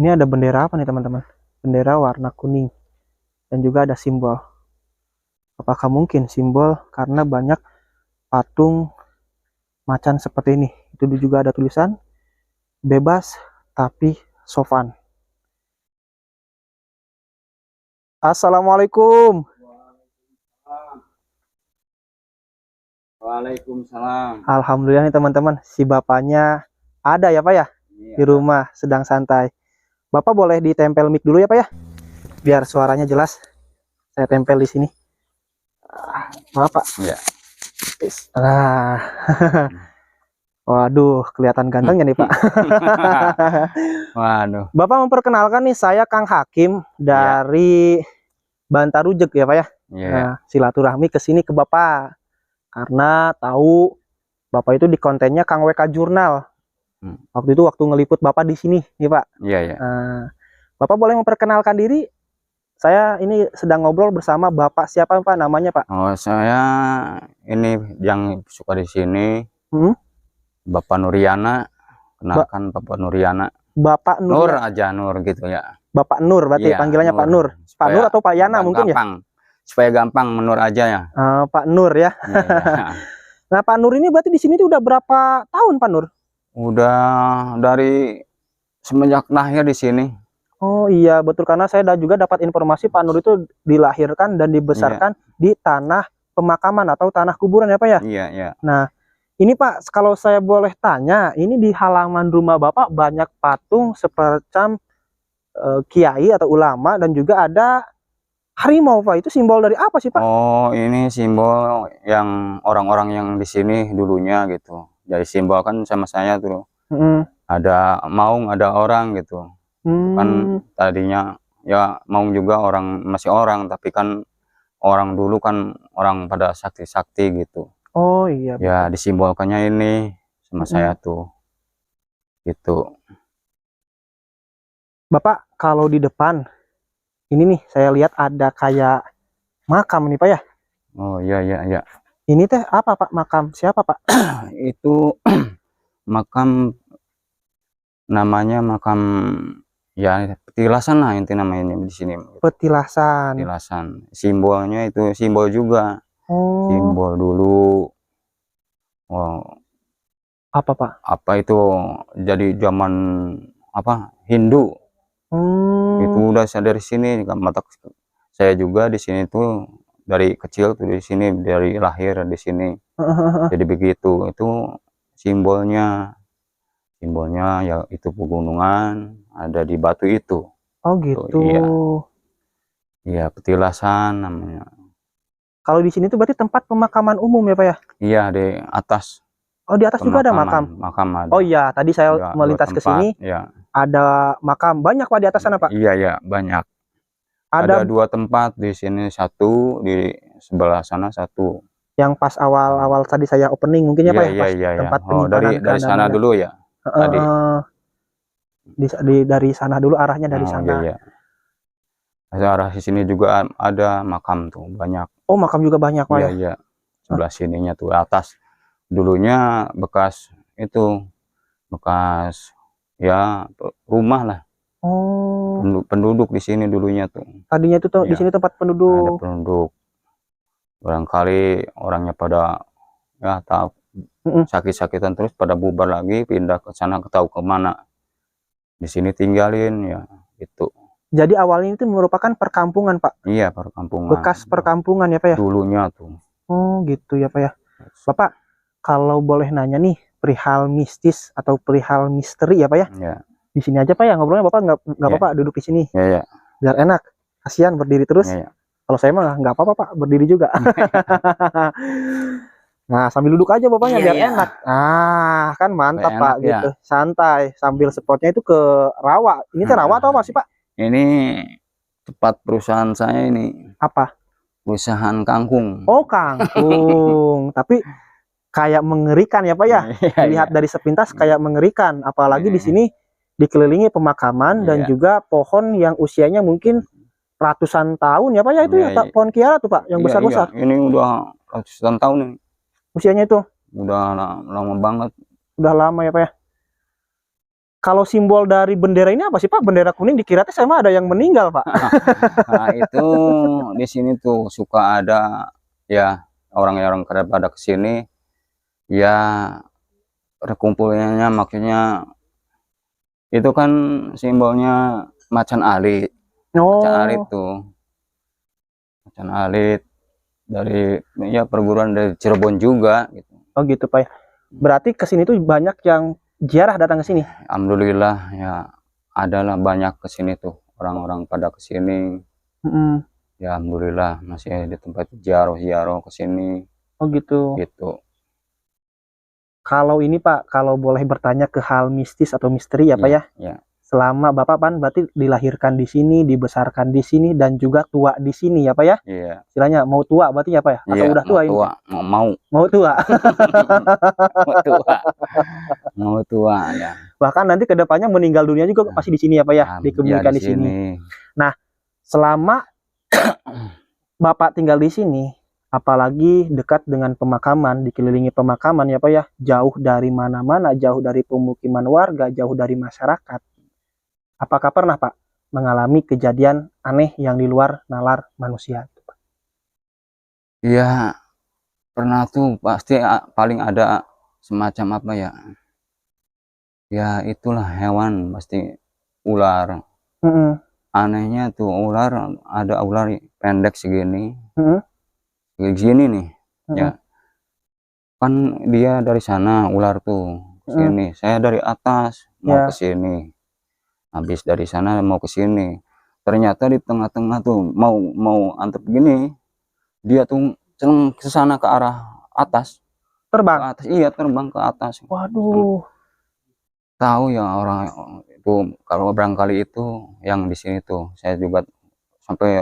Ini ada bendera apa nih teman-teman? Bendera warna kuning dan juga ada simbol. Apakah mungkin simbol karena banyak patung macan seperti ini? Itu juga ada tulisan bebas tapi sopan. Assalamualaikum. Waalaikumsalam. Alhamdulillah nih teman-teman, si bapaknya ada ya Pak ya? Iya. Di rumah sedang santai. Bapak boleh ditempel mic dulu ya Pak ya? Biar suaranya jelas. Saya tempel di sini. Bapak. Iya. Nah. Waduh, kelihatan gantengnya nih Pak. Waduh. Bapak memperkenalkan nih, saya Kang Hakim dari Bantarujek ya Pak ya. Iya. Nah, silaturahmi ke sini ke Bapak. Karena tahu Bapak itu di kontennya Kang WK Jurnal. Waktu itu waktu ngeliput Bapak di sini nih Pak. Iya, iya. Nah, Bapak boleh memperkenalkan diri? Saya ini sedang ngobrol bersama Bapak siapa Pak namanya Pak? Oh, saya ini yang suka di sini. Bapak Nuriana. Kenalkan Bapak Nuriana. Bapak Nur, Nur aja, Nur gitu ya. Bapak Nur berarti panggilannya Nur. Pak Nur. Pak Nur atau Pak Yana mungkin gampang. Supaya gampang Menur aja ya. Pak Nur ya. Iya. Nah Pak Nur ini berarti di sini tuh udah berapa tahun Pak Nur? Udah dari semenjak lahir di sini. Oh iya betul, karena saya juga dapat informasi Pak Nur itu dilahirkan dan dibesarkan di tanah pemakaman atau tanah kuburan ya Pak ya? Iya, iya. Nah ini Pak, kalau saya boleh tanya, ini di halaman rumah Bapak banyak patung seperti kiai atau ulama dan juga ada harimau Pak. Itu simbol dari apa sih Pak? Oh, ini simbol yang orang-orang yang di sini dulunya gitu. Jadi simbol kan sama saya tuh. Ada maung, ada orang gitu. Kan tadinya ya maung juga orang, masih orang, tapi kan orang dulu kan orang pada sakti-sakti gitu. Oh iya. Ya disimbolkannya ini sama saya tuh. Gitu. Bapak kalau di depan ini nih saya lihat ada kayak makam nih Pak ya. Oh iya, iya, iya. Ini teh apa Pak? Makam siapa Pak? Itu makam, namanya makam ya petilasan lah inti namanya di sini. Petilasan. Petilasan. Simbolnya itu simbol juga. Oh. Simbol dulu. Oh. Apa Pak? Apa itu jadi zaman apa Hindu. Itu udah saya dari sini, mata saya juga di sini tuh dari kecil tuh di sini, dari lahir di sini. Jadi begitu, itu simbolnya ya itu pegunungan ada di batu itu. Oh gitu. Iya. Iya, petilasan namanya. Kalau di sini tuh berarti tempat pemakaman umum ya Pak ya? Iya, di atas. Oh di atas juga ada makam. Makam ada. Oh iya, tadi saya ya, melintas ke sini. Ya. Ada makam banyak Pak di atas sana Pak. Iya, ya banyak. Ada 2 tempat, di sini 1, di sebelah sana 1. Yang pas awal-awal tadi saya opening mungkin ya Pak ya, pas tempat penyimpanan dari sana dulu ya. Tadi. Dari sana dulu, arahnya dari sana. Iya, iya. Arah sini juga ada makam tuh banyak. Oh makam juga banyak Pak ya? Iya. Sebelah sininya tuh atas. Dulunya bekas itu, bekas ya rumah lah. Oh. Penduduk di sini dulunya tuh. Tadinya itu tuh di sini tempat penduduk. Ada penduduk. Barangkali orangnya pada ya tahu sakit-sakitan terus pada bubar lagi, pindah ke sana, tahu kemana. Di sini tinggalin ya itu. Jadi awalnya itu merupakan perkampungan Pak? Iya, perkampungan. Bekas perkampungan ya Pak ya? Dulunya tuh. Oh gitu ya Pak ya. Bapak kalau boleh nanya nih, perihal mistis atau perihal misteri ya Pak ya? Iya. Di sini aja Pak ya ngobrolnya, Bapak nggak apa-apa duduk di sini. Iya. Biar enak. Kasihan berdiri terus. Iya. Kalau saya mah nggak apa-apa Pak, berdiri juga. Nah sambil duduk aja Bapaknya biar enak. Nah kan mantap Pak gitu. Santai sambil spotnya itu ke rawa. Ini teh rawa atau apa sih Pak? Ini tempat perusahaan saya ini. Apa? Perusahaan kangkung. Oh kangkung. Tapi kayak mengerikan ya Pak ya. Lihat dari sepintas kayak mengerikan. Apalagi di sini dikelilingi pemakaman dan juga pohon yang usianya mungkin ratusan tahun ya Pak ya, itu ya pohon kiara tuh Pak yang besar-besar. Ini udah ratusan tahun nih usianya itu. Udah lama banget. Udah lama ya Pak ya. Kalau simbol dari bendera ini apa sih Pak? Bendera kuning dikira teh sama ada yang meninggal Pak. Nah, itu di sini tuh suka ada ya orang-orang pada ke sini ya berkumpulnya, maksudnya itu kan simbolnya macan alit. Macan alit Oh, tuh, macan alit dari ya perguruan dari Cirebon juga gitu. oh gitu Pak ya. Berarti ke sini tuh banyak yang ziarah datang ke sini. Alhamdulillah ya adalah banyak ke sini tuh orang-orang pada ke sini. Mm-mm. Ya alhamdulillah masih di tempat ziarah ke sini Oh gitu. gitu. Kalau ini Pak, kalau boleh bertanya ke hal mistis atau misteri ya Pak Ya, ya. ya, Selama Bapak kan berarti dilahirkan di sini, dibesarkan di sini dan juga tua di sini ya Pak ya. iya, Istilahnya mau tua berarti ya Pak ya? Atau iya, udah mau tua ini tua, Teh? mau Mau tua. mau tua, mau tua ya. Bahkan nanti ke depannya meninggal dunia juga pasti di sini ya Pak ya, Ya dikebumikan di di sini. sini. Nah, selama Bapak tinggal di sini, apalagi dekat dengan pemakaman, dikelilingi pemakaman ya Pak ya, jauh dari mana-mana, jauh dari pemukiman warga, jauh dari masyarakat. Apakah pernah Pak mengalami kejadian aneh yang di luar nalar manusia? Ya pernah tuh pasti paling ada semacam apa ya? Ya itulah hewan pasti ular. Mm-mm. Anehnya tuh ular, ada ular pendek segini, Mm-mm. segini nih. Ya Mm-mm. kan dia dari sana ular tuh ke Mm-mm. sini. Saya dari atas mau ke Ya, sini. Habis dari sana mau ke sini. Ternyata di tengah-tengah tuh mau mau antep gini, dia tuh celeng ke sana ke arah atas. Ke terbang. atas, iya terbang ke atas. Waduh. Tahu ya orang itu kalau barangkali itu yang di sini tuh saya juga sampai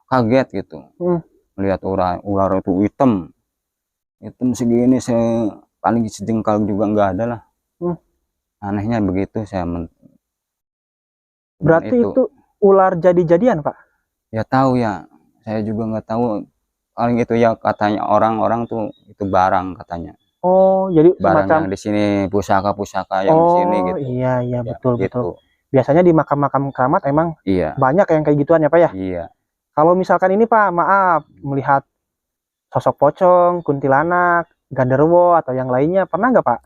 kaget gitu Mm. melihat ular itu hitam segini, saya paling sejengkal juga nggak ada lah. Mm. Anehnya begitu saya cuman Berarti itu itu ular jadi-jadian Pak? ya tahu ya, saya juga nggak tahu, paling itu ya katanya orang-orang tuh itu barang katanya, Oh, jadi barang semacam. yang di sini, pusaka-pusaka yang di sini Oh gitu iya iya ya betul betul. gitu. Biasanya di makam-makam keramat emang Iya, banyak yang kayak gituan ya Pak ya. iya. Kalau misalkan ini Pak, maaf melihat sosok pocong, kuntilanak, ganderwo atau yang lainnya pernah nggak Pak?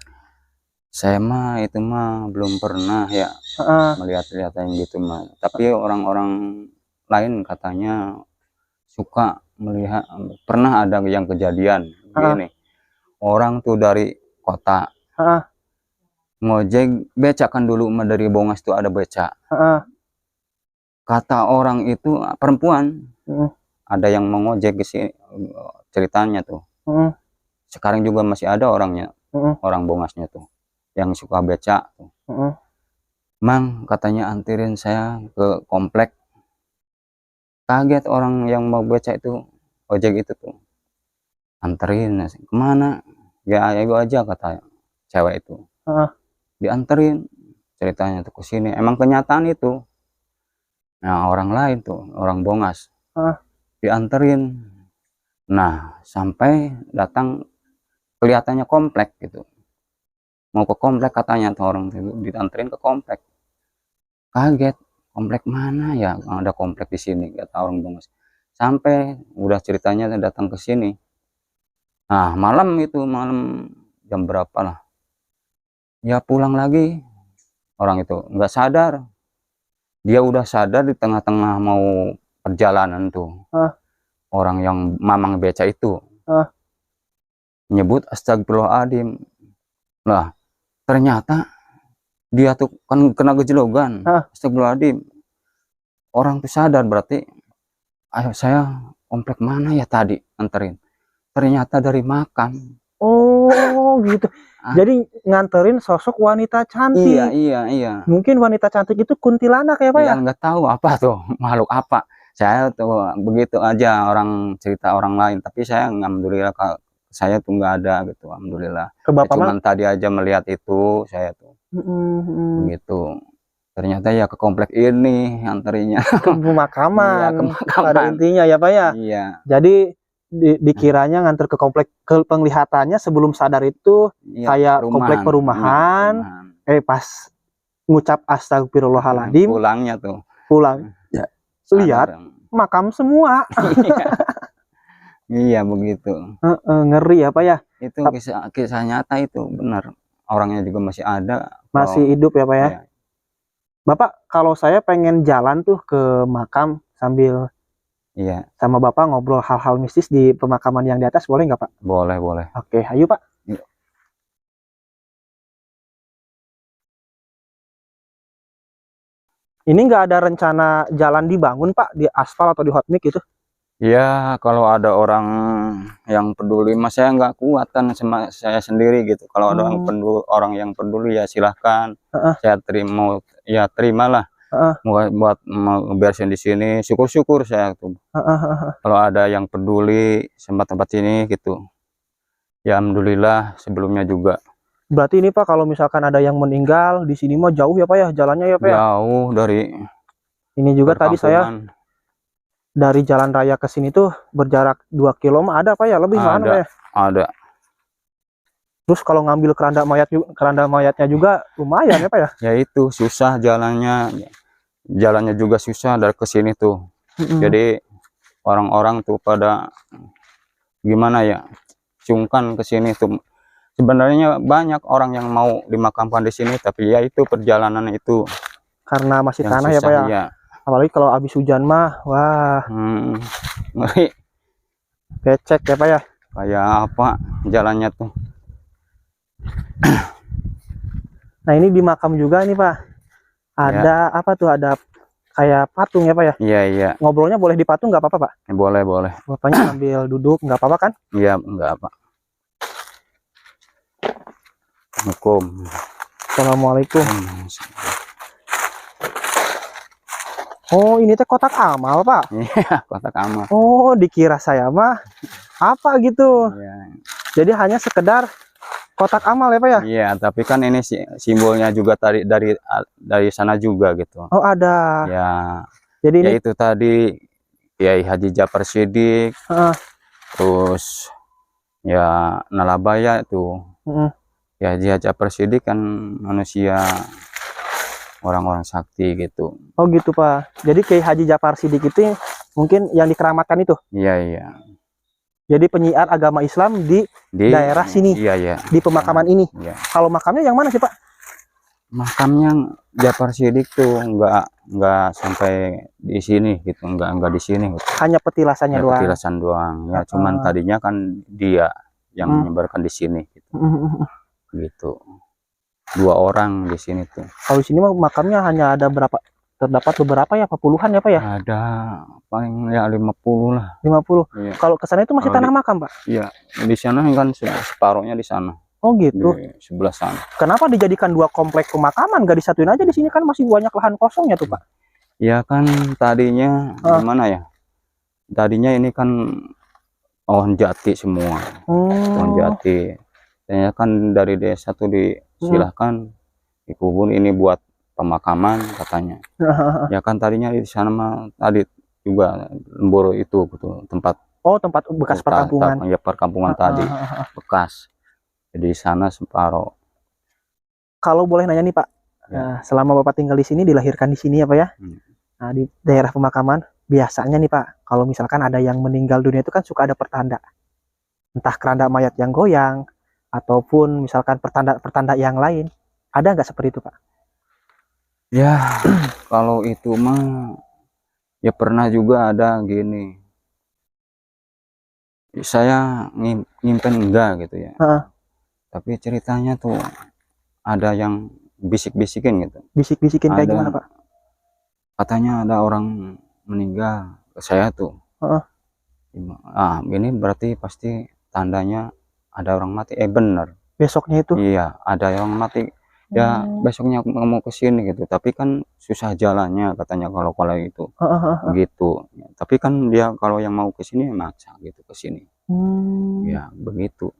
Saya mah itu mah belum pernah ya Heeh, melihat-lihat yang gitu mah. Tapi orang-orang lain katanya suka melihat, pernah ada yang kejadian heeh, gini. Orang tuh dari kota heeh, ngojek becak, kan dulu mah dari Bongas tuh ada becak. heeh, Kata orang itu perempuan, heeh, ada yang mengojek ke sini, ceritanya tuh. heeh, Sekarang juga masih ada orangnya, heeh, orang Bongasnya tuh yang suka becak tuh. heeh. Mang katanya anterin saya ke komplek. Kaget orang yang mau beca itu, ojek itu tuh, anterin kemana, ya ayo aja kata cewek itu, Heeh. dianterin ceritanya tuh ke sini, emang kenyataan itu. Nah orang lain tuh orang Bongas Heeh. dianterin, nah sampai datang kelihatannya komplek gitu, mau ke komplek katanya tuh orang itu dianterin ke komplek. Kaget, komplek mana ya, ada komplek di sini kata orang Bongas. Sampai udah ceritanya datang ke sini. Nah, malam itu, malam jam berapa lah. Ya pulang lagi, orang itu nggak sadar. Dia udah sadar di tengah-tengah mau perjalanan tuh. Heeh. Orang yang mamang beca itu Heeh. nyebut astagfirullahaladzim. Lah, ternyata dia tuh kan kena gejologan. Heeh. Astagfirullahaladzim. Orang tuh sadar berarti, ayo saya komplek mana ya tadi anterin. Ternyata dari makam. Oh gitu. Ah, Jadi nganterin sosok wanita iya, cantik. iya, iya. Mungkin wanita cantik itu kuntilanak ya Pak Ya ya? nggak tahu apa tuh makhluk apa, saya tuh begitu aja orang cerita orang lain, tapi saya alhamdulillah saya tuh nggak ada gitu, alhamdulillah. Ke Ya Bapak mah. cuman tadi aja melihat itu saya tuh Mm-mm. begitu, ternyata ya ke komplek ini anterinya. Ke Iya ke pemakaman pada makaman, intinya ya Pak ya. iya. Jadi dikiranya nganter ke komplek, ke penglihatannya sebelum sadar itu Iya kayak komplek perumahan, iya perumahan, perumahan. pas ngucap astagfirullahaladzim, pulangnya tuh pulang ya, lihat ada orang. makam semua. Iya begitu. Ngeri apa ya, Itu kisah nyata itu benar. Orangnya juga masih ada. masih hidup ya Pak ya. Iya. Bapak, kalau saya pengen jalan tuh ke makam sambil Iya, sama Bapak ngobrol hal-hal mistis di pemakaman yang di atas, boleh nggak Pak? boleh, boleh. Oke, ayo Pak. Yuk. Ini nggak ada rencana jalan dibangun Pak, di aspal atau di hot mix gitu? Ya, kalau ada orang yang peduli, mas saya nggak kuat kan sama saya sendiri gitu. Kalau ada orang yang peduli ya silahkan. Saya terima, ya terimalah. Buat ngebersihin di sini, syukur-syukur saya tuh. Kalau ada yang peduli sama tempat ini gitu, ya alhamdulillah sebelumnya juga. Berarti ini Pak, kalau misalkan ada yang meninggal di sini mah jauh ya Pak ya jalannya ya Pak ya? Jauh dari ini juga tadi saya dari jalan raya ke sini tuh berjarak 2 kilo mah ada Pak ya, lebih mana Pak ya? Ada. Terus kalau ngambil keranda mayatnya juga lumayan ya Pak ya? Ya itu susah jalannya juga susah dari ke sini tuh. Jadi orang-orang tuh pada gimana ya, sungkan ke sini tuh. Sebenarnya banyak orang yang mau dimakamkan di sini, tapi ya itu perjalanan itu karena masih yang tanah susah, ya Pak ya? Ya. Apalagi kalau habis hujan mah, wah, ngeri. becek ya Pak ya? Kayak apa jalannya tuh. Nah ini di makam juga nih Pak, ada apa tuh, ada kayak patung ya Pak ya? Iya, iya. Ngobrolnya boleh di patung nggak apa-apa Pak? Boleh, boleh. Bapaknya sambil duduk nggak apa-apa kan? Iya, nggak apa. Assalamualaikum. Oh ini teh kotak amal Pak? Iya, kotak amal. Oh dikira saya mah apa gitu. Iya. Jadi hanya sekedar kotak amal ya Pak ya? Iya, tapi kan ini simbolnya juga dari sana juga gitu. Oh ada. Ya. Jadi ini itu tadi Kiai Haji Jafar Shiddiq. Terus ya Nalabaya itu. Ya Haji Jafar Shiddiq kan manusia orang-orang sakti gitu. Oh gitu Pak. Jadi Kiai Haji Jafar Shiddiq itu mungkin yang dikeramatkan itu? Iya, iya. Jadi penyiar agama Islam di daerah sini. Iya, iya. Di pemakaman ini. Iya. Kalau makamnya yang mana sih Pak? Makamnya Jafar Shiddiq tuh nggak sampai di sini gitu, nggak di sini gitu. Hanya petilasannya Ya, doang. petilasan doang. Ya cuman tadinya kan dia yang menyebarkan di sini gitu. Gitu. 2 orang di sini tuh. Kalau di sini mah makamnya hanya ada berapa? Terdapat beberapa ya, apa puluhan ya Pak ya? Ada paling ya 50 lah. 50. Iya. Kalau ke sana itu masih tanah makam Pak? Iya, di sana kan separuhnya di sana. Oh gitu. Di sebelah sana. Kenapa dijadikan 2 komplek pemakaman? Gak disatuin aja di sini, kan masih banyak lahan kosongnya tuh Pak? Ya kan tadinya gimana ya? Tadinya ini kan pohon jati semua. Pohon jati. Ya kan dari desa tuh disilahkan dikubur ini buat pemakaman katanya. Ya kan tadinya di sana mah tadi juga lembur itu gitu, tempat. Oh tempat bekas perkampungan. Ya perkampungan tadi bekas. Jadi di sana separuh. Kalau boleh nanya nih Pak, selama Bapak tinggal di sini, dilahirkan di sini ya Pak ya? Nah di daerah pemakaman biasanya nih Pak, kalau misalkan ada yang meninggal dunia itu kan suka ada pertanda, entah keranda mayat yang goyang ataupun misalkan pertanda yang lain. Ada nggak seperti itu Pak? Ya kalau itu mah ya pernah juga ada gini. Saya nyimpen enggak gitu ya. Tapi ceritanya tuh ada yang bisik-bisikin gitu. Bisik-bisikin kayak gimana Pak? Katanya ada orang meninggal ke saya tuh. Ini berarti pasti tandanya ada orang mati. Bener. Besoknya itu? Iya, ada orang mati. Ya besoknya aku mau ke sini gitu. Tapi kan susah jalannya katanya kalau itu. Gitu. Ya, tapi kan dia kalau yang mau ke sini maksa gitu ke sini. Ya begitu.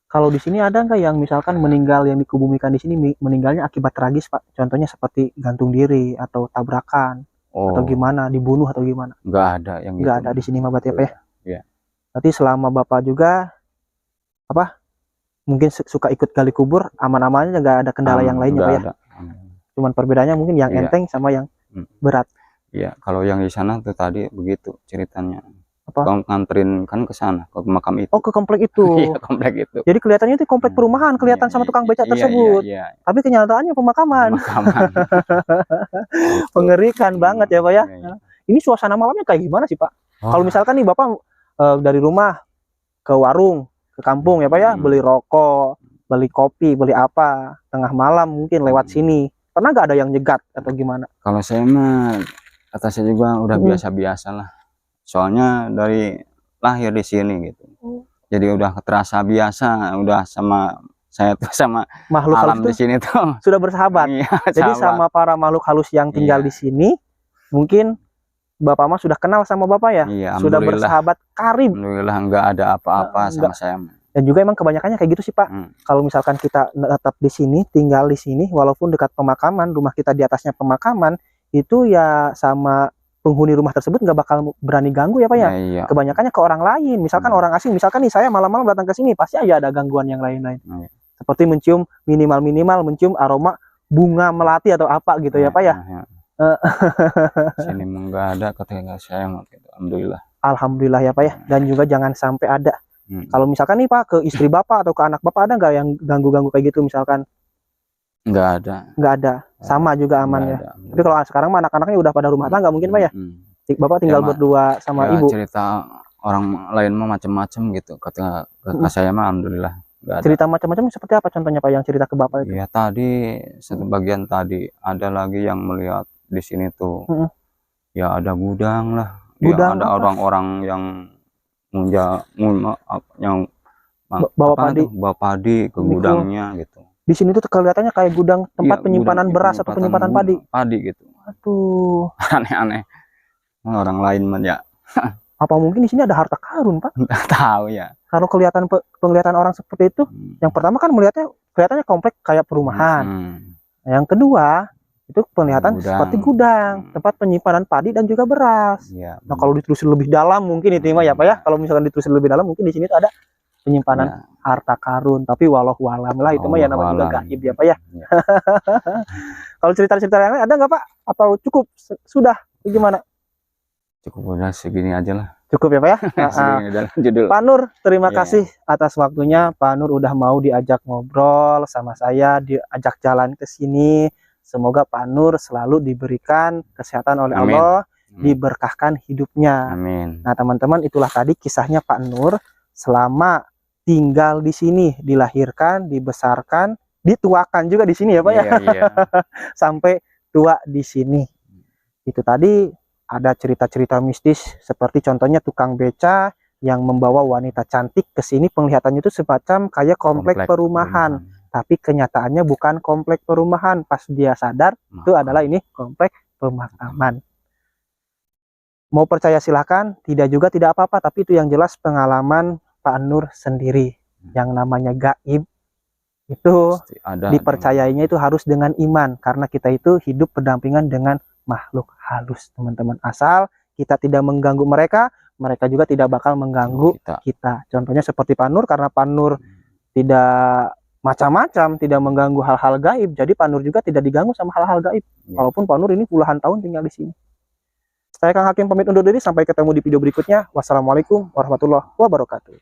Kalau di sini ada nggak yang misalkan meninggal yang dikubumikan di sini meninggalnya akibat tragis Pak? Contohnya seperti gantung diri atau tabrakan atau gimana, dibunuh atau gimana? Nggak ada yang nggak ada di sini mah berarti Pak ya? Iya. Berarti selama Bapak juga mungkin suka ikut gali kubur, aman-amannya nggak ada kendala yang lainnya Pak ya? Cuman perbedaannya mungkin yang Iya. enteng sama yang berat. Iya, kalau yang di sana tuh tadi begitu ceritanya. Apa? Kau nganterin kan ke sana, ke makam itu. Oh, ke komplek itu. Iya, komplek itu. Jadi kelihatannya itu komplek perumahan, kelihatan sama tukang becak tersebut. Iya. Tapi kenyataannya pemakaman. Pemakaman. Mengerikan banget ya Pak ya. Iya. Ini suasana malamnya kayak gimana sih Pak? Oh. Kalau misalkan nih Bapak dari rumah ke warung, ke kampung ya Pak ya, beli rokok, beli kopi, beli apa, tengah malam mungkin lewat sini. Pernah nggak ada yang nyegat atau gimana? Kalau saya mah, kata saya juga udah biasa-biasa lah. Soalnya dari lahir di sini gitu. Jadi udah terasa biasa, udah sama saya tuh sama makhluk alam halus di sini tuh sudah bersahabat. Iya, Jadi sama para makhluk halus yang tinggal di sini, mungkin Bapak mah sudah kenal sama Bapak ya? Iya, sudah bersahabat karib. Alhamdulillah nggak ada apa-apa sama saya. Dan juga emang kebanyakannya kayak gitu sih Pak. Kalau misalkan kita tetap di sini, tinggal di sini, walaupun dekat pemakaman, rumah kita di atasnya pemakaman, itu ya sama penghuni rumah tersebut nggak bakal berani ganggu ya Pak ya. Iya. Kebanyakannya ke orang lain, misalkan orang asing, misalkan nih saya malam-malam datang ke sini, pasti aja ada gangguan yang lain-lain. Seperti mencium minimal mencium aroma bunga melati atau apa gitu ya Pak ya. Sini nggak ada ketika saya gitu. Alhamdulillah ya Pak ya. Dan juga jangan sampai ada. Kalau misalkan nih Pak ke istri Bapak atau ke anak Bapak ada nggak yang ganggu-ganggu kayak gitu misalkan? Nggak ada. Nggak ada. Sama juga aman ya. Tapi kalau sekarang mah anak-anaknya udah pada rumah tangga mungkin Pak ya. Bapak tinggal berdua sama ibu. Cerita orang lain mah macam-macam gitu. Kata saya mah alhamdulillah nggak ada. Cerita macam-macam seperti apa contohnya Pak yang cerita ke Bapak itu? Ya tadi satu bagian tadi ada lagi yang melihat di sini tuh. Ya ada gudang lah. Gudang ya, ada orang-orang yang yang bawa padi ke gudangnya gitu. Di sini tuh kelihatannya kayak gudang tempat penyimpanan beras atau penyimpanan padi. Gitu. Aduh, aneh-aneh. Orang lain mah ya. Apa mungkin di sini ada harta karun, Pak? Nggak tahu ya. Kalau penglihatan orang seperti itu, yang pertama kan kelihatannya komplek kayak perumahan. Yang kedua, itu penglihatan seperti gudang, tempat penyimpanan padi dan juga beras. Nah, kalau ditelusuri lebih dalam mungkin itu mah ya Pak ya. Kalau misalkan ditelusuri lebih dalam mungkin di sini tuh ada penyimpanan harta karun, tapi walau alam lah itu mah ya namanya juga gaib ya Pak ya. Kalau cerita-cerita yang lain ada nggak Pak? Atau cukup sudah gimana? Cukup udah segini aja lah. Cukup ya Pak ya. Pak Nur, terima kasih atas waktunya. Pak Nur udah mau diajak ngobrol sama saya, diajak jalan ke sini. Semoga Pak Nur selalu diberikan kesehatan oleh Allah, diberkahkan hidupnya. Amin. Nah teman-teman, itulah tadi kisahnya Pak Nur selama tinggal di sini, dilahirkan, dibesarkan, dituakan juga di sini ya Pak ya. Sampai tua di sini. Itu tadi ada cerita-cerita mistis seperti contohnya tukang beca yang membawa wanita cantik ke sini, penglihatannya itu semacam kayak komplek perumahan. Tapi kenyataannya bukan komplek perumahan. Pas dia sadar itu adalah ini komplek pemakaman. Mau percaya silahkan, tidak juga tidak apa-apa. Tapi itu yang jelas pengalaman Pak Nur sendiri. Yang namanya gaib itu dipercayainya itu harus dengan iman. Karena kita itu hidup berdampingan dengan makhluk halus teman-teman. Asal kita tidak mengganggu mereka, mereka juga tidak bakal mengganggu kita. Contohnya seperti Pak Nur, karena Pak Nur tidak macam-macam, tidak mengganggu hal-hal gaib, jadi Pak Nur juga tidak diganggu sama hal-hal gaib. Walaupun Pak Nur ini puluhan tahun tinggal di sini. Saya Kang Hakim pamit undur diri, sampai ketemu di video berikutnya. Wassalamualaikum warahmatullahi wabarakatuh.